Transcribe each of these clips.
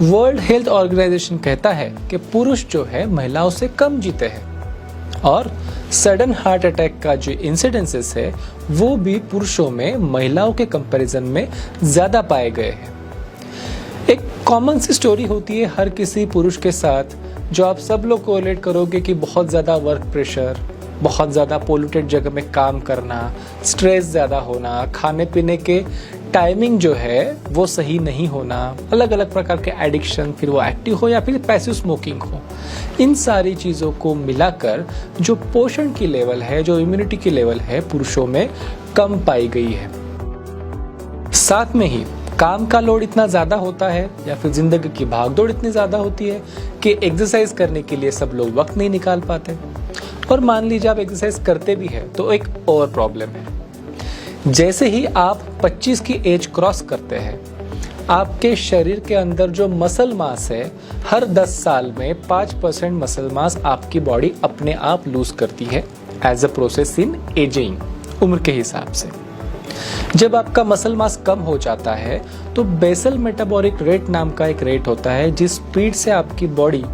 World health organisation कहता है कि पुरुष जो है महिलाओं से कम जीते हैं और सडन हार्ट अटैक का जो इंसिडेंसेस है वो भी पुरुषों में महिलाओं के कंपैरिजन में ज्यादा पाए गए हैं। एक कॉमन सी स्टोरी होती है हर किसी पुरुष के साथ जो आप सब लोग कोरिलेट करोगे कि बहुत ज्यादा वर्क प्रेशर, बहुत ज़्यादा पोल्यूटेड जगह में काम करना, स्ट्रेस ज़्यादा होना, खाने पीने के टाइमिंग जो है वो सही नहीं होना, अलग अलग प्रकार के एडिक्शन, फिर वो एक्टिव हो या फिर पैसिव स्मोकिंग हो, इन सारी चीज़ों को मिलाकर जो पोषण की लेवल है, जो इम्यूनिटी की लेवल है पुरुषों में कम पाई गई है। साथ में ही काम का लोड इतना ज़्यादा होता है या फिर जिंदगी की भागदौड़ इतनी ज़्यादा होती है कि एक्सरसाइज करने के लिए सब लोग वक्त नहीं निकाल पाते। और मान लीजिए आप एक्सरसाइज करते भी हैं तो एक और प्रॉब्लम है, जैसे ही आप 25 की एज क्रॉस करते हैं आपके शरीर के अंदर जो मसल मास है हर 10 साल में 5% मसल मास आपकी बॉडी अपने आप लूज करती है as a process in ageing, उम्र के हिसाब से। जब आपका मसल मास कम हो जाता है तो बेसल मेटाबॉलिक रेट नाम का एक रेट होता है जिस स्पीड से आपकी बॉडी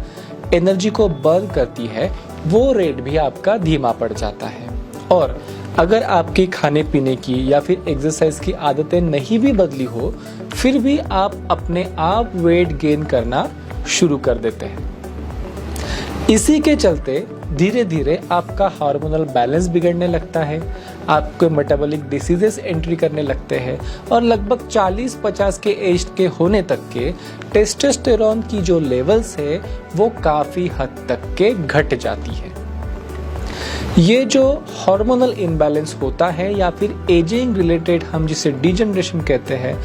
एनर्जी को बर्न करती है वो रेट भी आपका धीमा पड़ जाता है। और अगर आपकी खाने पीने की या फिर एक्सरसाइज की आदतें नहीं भी बदली हो फिर भी आप अपने आप वेट गेन करना शुरू कर देते हैं। इसी के चलते धीरे धीरे आपका हार्मोनल बैलेंस बिगड़ने लगता है, आपके मेटाबॉलिक डिसीजेस एंट्री करने लगते हैं और लगभग 40-50 के एज के होने तक के टेस्टोस्टेरोन की जो लेवल्स है वो काफी हद तक के घट जाती है। ये जो हार्मोनल इम्बैलेंस होता है या फिर एजिंग रिलेटेड हम जिसे डिजनरेशन कहते हैं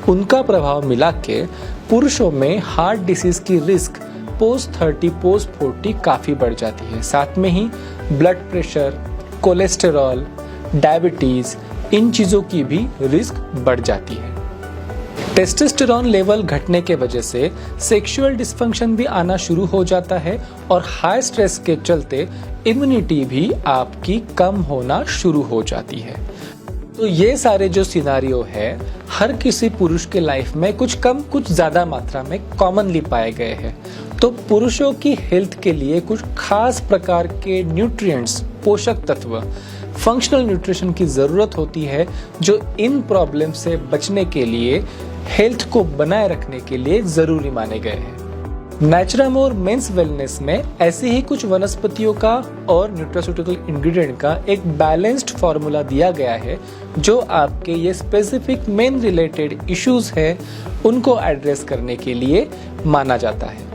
उनका प्रभाव मिला के पुरुषों में हार्ट डिसीज की रिस्क पोस्ट 30 पोस्ट 40 काफी बढ़ जाती है। साथ में ही ब्लड प्रेशर, कोलेस्टेरॉल, डायबिटीज, इन चीजों की भी रिस्क बढ़ जाती है। टेस्टोस्टेरोन लेवल घटने के वजह से सेक्सुअल डिस्फंक्शन भी आना शुरू हो जाता है और हाई स्ट्रेस के चलते इम्यूनिटी भी आपकी कम होना शुरू हो जाती है। तो ये सारे जो सिनारियो है हर किसी पुरुष के लाइफ में कुछ कम कुछ ज्यादा मात्रा में कॉमनली पाए गए हैं। तो पुरुषों की हेल्थ के लिए कुछ खास प्रकार के न्यूट्रिएंट्स, पोषक तत्व, फंक्शनल न्यूट्रिशन की जरूरत होती है जो इन प्रॉब्लम से बचने के लिए, हेल्थ को बनाए रखने के लिए जरूरी माने गए हैं। नेचुरामोर मेंस वेलनेस में ऐसे ही कुछ वनस्पतियों का और न्यूट्रास्यूटिकल इंग्रेडिएंट का एक बैलेंस्ड फॉर्मूला दिया गया है जो आपके ये स्पेसिफिक मेन रिलेटेड इश्यूज है उनको एड्रेस करने के लिए माना जाता है।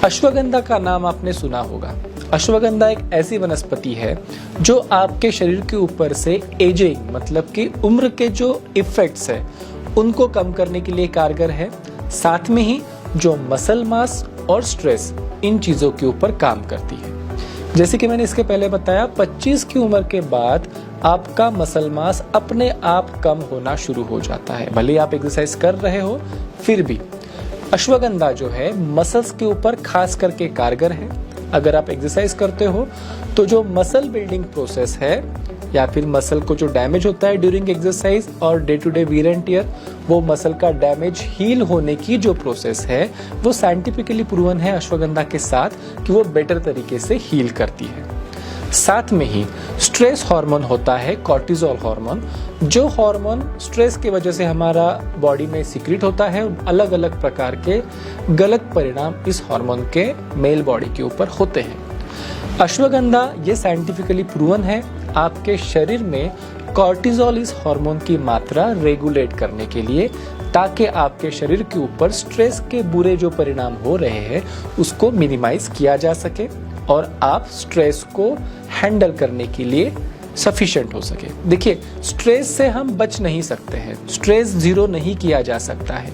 अश्वगंधा का नाम आपने सुना होगा। अश्वगंधा एक ऐसी वनस्पति है जो आपके शरीर के ऊपर से एजिंग मतलब कि उम्र के जो इफेक्ट्स है उनको कम करने के लिए कारगर है। साथ में ही जो मसल मास और स्ट्रेस, इन चीजों के ऊपर काम करती है। जैसे कि मैंने इसके पहले बताया 25 की उम्र के बाद आपका मसल मास अपने आप कम होना शुरू हो जाता है। भले आप एक्सरसाइज कर रहे हो फिर भी अश्वगंधा जो है मसल्स के ऊपर खास करके कारगर है। अगर आप एक्सरसाइज करते हो तो जो मसल बिल्डिंग प्रोसेस है या फिर मसल को जो डैमेज होता है ड्यूरिंग एक्सरसाइज और day to day wear and tear, वो मसल का डैमेज हील होने की जो प्रोसेस है वो साइंटिफिकली प्रूवन है अश्वगंधा के साथ कि वो बेटर तरीके से हील करती है। साथ में ही स्ट्रेस हार्मोन होता है कॉर्टिसोल हार्मोन, जो हार्मोन स्ट्रेस की वजह से हमारा बॉडी में सीक्रेट होता है। अलग अलग प्रकार के गलत परिणाम इस हार्मोन के मेल बॉडी के ऊपर होते हैं। अश्वगंधा ये साइंटिफिकली प्रूवन है आपके शरीर में कॉर्टिसोल इस हार्मोन की मात्रा रेगुलेट करने के लिए, ताकि आपके शरीर के ऊपर स्ट्रेस के बुरे जो परिणाम हो रहे हैं उसको मिनिमाइज किया जा सके और आप स्ट्रेस को हैंडल करने के लिए सफिशिएंट हो सके। देखिए, स्ट्रेस से हम बच नहीं सकते हैं, स्ट्रेस जीरो नहीं किया जा सकता है,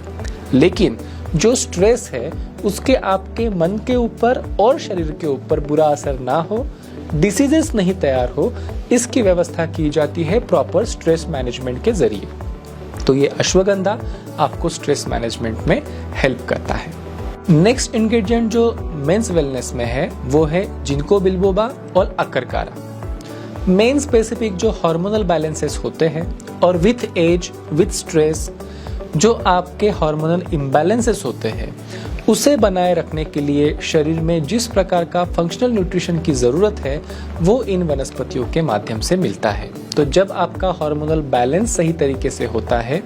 लेकिन जो स्ट्रेस है उसके आपके मन के ऊपर और शरीर के ऊपर बुरा असर ना हो, डिसीजेस नहीं तैयार हो, इसकी व्यवस्था की जाती है प्रॉपर स्ट्रेस मैनेजमेंट के जरिए। तो ये अश्वगंधा आपको स्ट्रेस मैनेजमेंट में हेल्प करता है। नेक्स्ट इंग्रेडिएंट जो मेंस वेलनेस में है वो है जिंको बिल्बोबा और अकरकारा। मेन स्पेसिफिक जो हार्मोनल बैलेंसेस होते हैं और विथ एज, विथ स्ट्रेस, जो आपके हार्मोनल इम्बैलेंसेस होते हैं उसे बनाए रखने के लिए शरीर में जिस प्रकार का फंक्शनल न्यूट्रिशन की ज़रूरत है वो इन वनस्पतियों के माध्यम से मिलता है। तो जब आपका हार्मोनल बैलेंस सही तरीके से होता है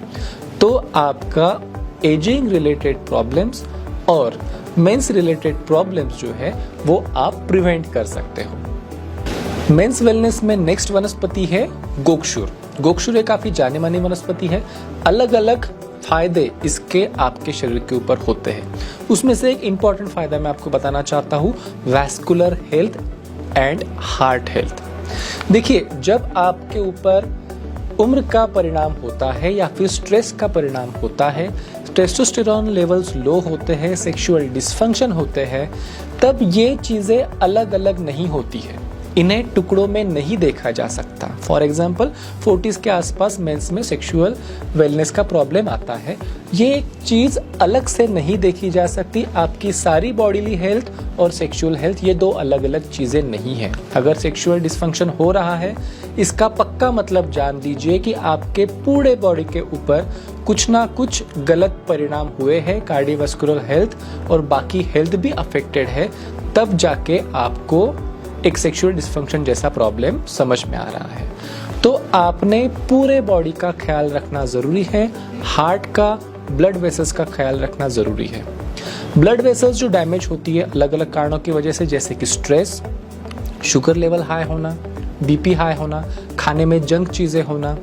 तो आपका एजिंग रिलेटेड प्रॉब्लम्स और मेंस रिलेटेड प्रॉब्लम्स जो है वो आप प्रिवेंट कर सकते हो। मेंस वेलनेस में नेक्स्ट वनस्पति है गोक्षुर। गोक्षुर एक काफी जाने मानी वनस्पति है। अलग अलग फायदे इसके आपके शरीर के ऊपर होते हैं। उसमें से एक इंपॉर्टेंट फायदा मैं आपको बताना चाहता हूँ, vascular health and heart health. देखिए, जब आपके ऊपर उम्र का परिणाम होता है या फिर स्ट्रेस का परिणाम होता है, टेस्टोस्टेरोन लेवल्स लो होते हैं, सेक्सुअल डिसफंक्शन होते हैं, तब ये चीजें अलग अलग नहीं होती है, इन्हें टुकड़ों में नहीं देखा जा सकता। फॉर एग्जाम्पल 40s के आसपास मेंस में सेक्सुअल वेलनेस का प्रॉब्लम आता है, ये एक चीज अलग से नहीं देखी जा सकती। आपकी सारी बॉडीली हेल्थ और सेक्सुअल हेल्थ ये दो अलग अलग चीजें नहीं है। अगर सेक्सुअल डिसफंक्शन हो रहा है, इसका पक्का मतलब जान लीजिए कि आपके पूरे बॉडी के ऊपर कुछ ना कुछ गलत परिणाम हुए हैं, कार्डियोवास्कुलर हेल्थ और बाकी हेल्थ भी अफेक्टेड है, तब जाके आपको एक सेक्सुअल डिसफंक्शन जैसा प्रॉब्लम समझ में आ रहा है। तो आपने पूरे बॉडी का ख्याल रखना जरूरी है। हार्ट का, ब्लड वेसल्स का ख्याल रखना जरूरी है। ब्लड वेसल्स जो डैमेज होती है अलग अलग कारणों की वजह से, जैसे कि स्ट्रेस, शुगर लेवल हाई होना, बीपी हाई होना, खाने में जंक चीजें होना,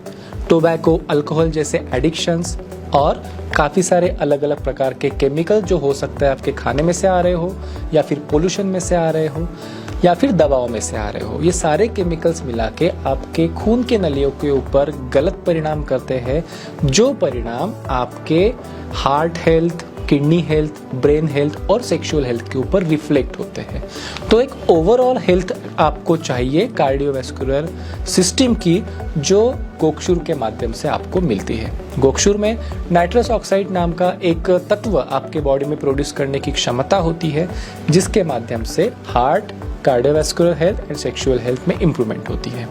टोबैको, अल्कोहल जैसे एडिक्शंस और काफ़ी सारे अलग अलग प्रकार के केमिकल जो हो सकता है आपके खाने में से आ रहे हो या फिर पोल्यूशन में से आ रहे हो या फिर दवाओं में से आ रहे हो। ये सारे केमिकल्स मिला के आपके खून के नलियों के ऊपर गलत परिणाम करते हैं, जो परिणाम आपके heart health, kidney health, brain health और सेक्सुअल हेल्थ के ऊपर रिफ्लेक्ट होते हैं। तो एक ओवरऑल हेल्थ आपको चाहिए कार्डियोवास्कुलर सिस्टम की, जो गोक्षुर के माध्यम से आपको मिलती है। गोक्षुर में नाइट्रस ऑक्साइड नाम का एक तत्व आपके बॉडी में प्रोड्यूस करने की क्षमता होती है, जिसके माध्यम से heart, cardiovascular health and sexual health में इंप्रूवमेंट होती है।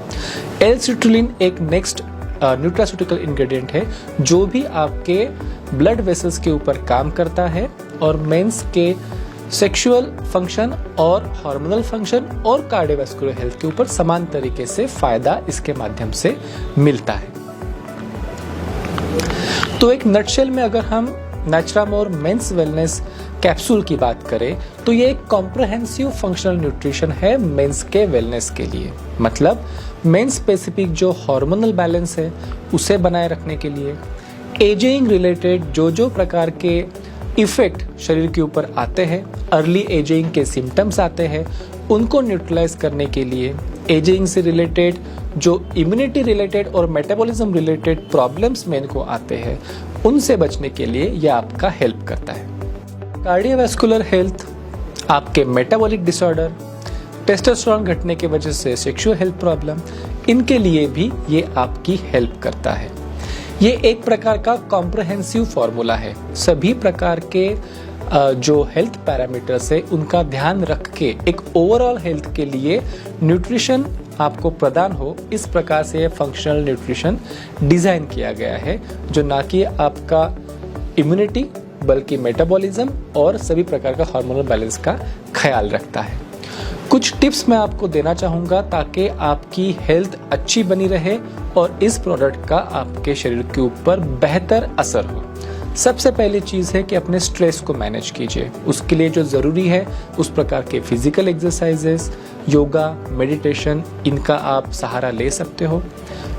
एल-सिट्रुलिन एक नेक्स्ट न्यूट्रास्यूटिकल इंग्रेडिएंट है जो भी आपके ब्लड वेसल्स के ऊपर काम करता है और मेंस के सेक्सुअल फंक्शन और हार्मोनल फंक्शन और कार्डियोवास्कुलर हेल्थ के ऊपर समान तरीके से फायदा इसके माध्यम से मिलता है। तो एक नटशेल में अगर हम नेचुरामोर मेंस वेलनेस कैप्सूल की बात करें तो ये एक कॉम्प्रहेंसिव फंक्शनल न्यूट्रिशन है मेंस के वेलनेस के लिए। मतलब मेंस स्पेसिफिक जो हार्मोनल बैलेंस है उसे बनाए रखने के लिए, एजिंग रिलेटेड जो प्रकार के इफेक्ट शरीर के ऊपर आते हैं, अर्ली एजिंग के सिम्टम्स आते हैं, उनको न्यूट्रलाइज करने के लिए, एजिंग से रिलेटेड जो इम्यूनिटी रिलेटेड और मेटाबॉलिज्म रिलेटेड प्रॉब्लम्स मेन को आते हैं, उनसे बचने के लिए यह आपका हेल्प करता है। कार्डियोवास्कुलर हेल्थ, आपके मेटाबॉलिक डिसऑर्डर, टेस्टोस्टेरोन घटने की वजह से सेक्सुअल हेल्थ प्रॉब्लम, इनके लिए भी ये आपकी हेल्प करता है। ये एक प्रकार का कॉम्प्रहेंसिव फॉर्मूला है। सभी प्रकार के जो हेल्थ पैरामीटर्स है उनका ध्यान रख के एक ओवरऑल हेल्थ के लिए न्यूट्रिशन आपको प्रदान हो, इस प्रकार से फंक्शनल न्यूट्रिशन डिजाइन किया गया है, जो ना कि आपका इम्यूनिटी बल्कि मेटाबॉलिज्म और सभी प्रकार का हार्मोनल बैलेंस का ख्याल रखता है। कुछ टिप्स मैं आपको देना चाहूँगा ताकि आपकी हेल्थ अच्छी बनी रहे और इस प्रोडक्ट का आपके शरीर के ऊपर बेहतर असर हो। सबसे पहली चीज़ है कि अपने स्ट्रेस को मैनेज कीजिए। उसके लिए जो ज़रूरी है उस प्रकार के फिजिकल एक्सरसाइजेस, योगा, मेडिटेशन, इनका आप सहारा ले सकते हो।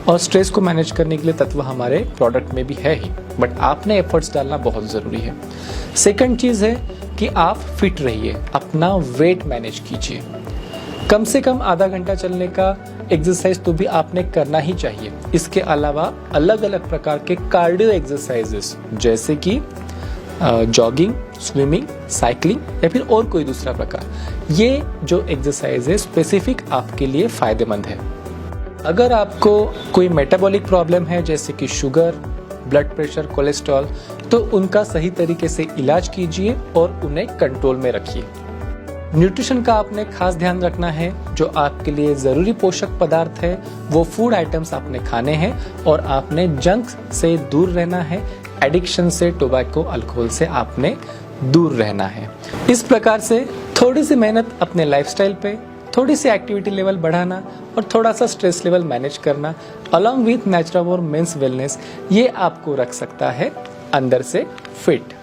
और स्ट्रेस को मैनेज करने के लिए तत्व हमारे प्रोडक्ट में भी है ही, बट आपने एफर्ट्स डालना बहुत ज़रूरी है। सेकंड चीज़ है कि आप फिट रहिए, अपना वेट मैनेज कीजिए। कम से कम आधा घंटा चलने का एक्सरसाइज तो भी आपने करना ही चाहिए। इसके अलावा अलग अलग प्रकार के कार्डियो एक्सरसाइजेस जैसे कि जॉगिंग, स्विमिंग, साइकिलिंग या फिर और कोई दूसरा प्रकार, ये जो एक्सरसाइज है स्पेसिफिक आपके लिए फायदेमंद है। अगर आपको कोई मेटाबॉलिक प्रॉब्लम है जैसे कि शुगर, ब्लड प्रेशर, कोलेस्ट्रॉल, तो उनका सही तरीके से इलाज कीजिए और उन्हें कंट्रोल में रखिए। न्यूट्रिशन का आपने खास ध्यान रखना है। जो आपके लिए जरूरी पोषक पदार्थ है वो फूड आइटम्स आपने खाने हैं और आपने जंक से दूर रहना है। एडिक्शन से, टोबैको, अल्कोहल से आपने दूर रहना है। इस प्रकार से थोड़ी सी मेहनत अपने लाइफस्टाइल पे, थोड़ी सी एक्टिविटी लेवल बढ़ाना और थोड़ा सा स्ट्रेस लेवल मैनेज करना अलॉन्ग विथ नेचुरोमोर मेंस वेलनेस, ये आपको रख सकता है अंदर से फिट।